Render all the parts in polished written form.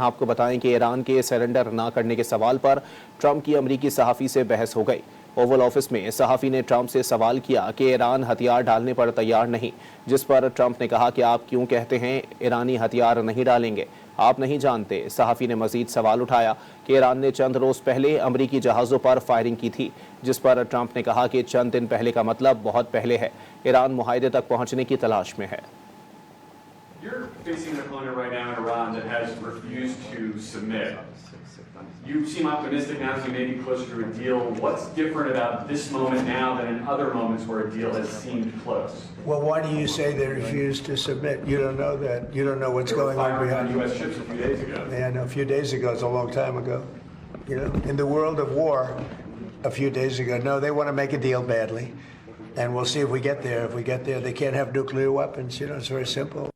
आपको बताएं कि ईरान के सरेंडर ना करने के सवाल पर ट्रंप की अमरीकी सहाफ़ी से बहस हो गई। ओवल ऑफिस में सहाफ़ी ने ट्रंप से सवाल किया कि ईरान हथियार डालने पर तैयार नहीं, जिस पर ट्रंप ने कहा कि आप क्यों कहते हैं ईरानी हथियार नहीं डालेंगे, आप नहीं जानते। सहाफ़ी ने मजीद सवाल उठाया कि ईरान ने चंद रोज़ पहले अमरीकी जहाज़ों पर फायरिंग की थी, जिस पर ट्रंप ने कहा कि चंद दिन पहले का मतलब बहुत पहले है। ईरान मुआहदे तक पहुँचने की तलाश में है। You're facing an opponent right now in Iran that has refused to submit. You seem optimistic now as you may be closer to a deal. What's different about this moment now than in other moments where a deal has seemed close? Well, why do you say they refused to submit? You don't know that. You don't know what's They were going on firing behind on U.S. ships a few days ago. Yeah, no, a few days ago is a long time ago. You know, in the world of war, a few days ago. No, they want to make a deal badly, and we'll see if we get there. If we get there, they can't have nuclear weapons. You know, it's very simple.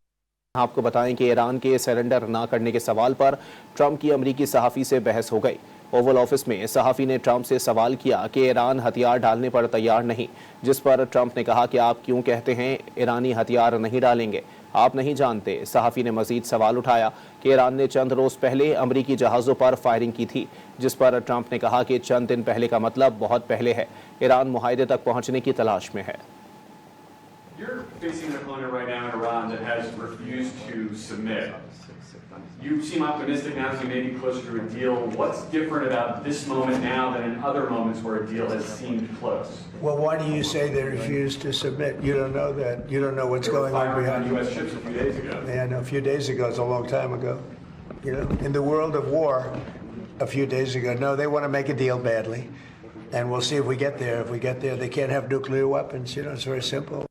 आपको बताएं कि Iran के surrender ना करने के सवाल पर Trump की अमरीकी सहाफ़ी से बहस हो गई। ओवल ऑफिस में सहाफ़ी ने ट्रंप से सवाल किया कि ईरान हथियार डालने पर तैयार नहीं, जिस पर ट्रंप ने कहा कि आप क्यों कहते हैं ईरानी हथियार नहीं डालेंगे, आप नहीं जानते। सहाफ़ी ने मजीद सवाल उठाया कि ईरान ने चंद रोज़ पहले अमरीकी जहाज़ों पर फायरिंग की थी, जिस पर ट्रंप ने कहा कि चंद दिन पहले का मतलब बहुत पहले है। ईरान मुआहदे तक पहुँचने की तलाश में है। You're facing an opponent right now in Iran that has refused to submit. You seem optimistic now as you may be closer to a deal. What's different about this moment now than in other moments where a deal has seemed close? Well, why do you say they refused to submit? You don't know that. You don't know what's They were going on firing behind on U.S. ships a few days ago. Yeah, no, a few days ago is a long time ago. You know, in the world of war, a few days ago. No, they want to make a deal badly, and we'll see if we get there. If we get there, they can't have nuclear weapons. You know, it's very simple.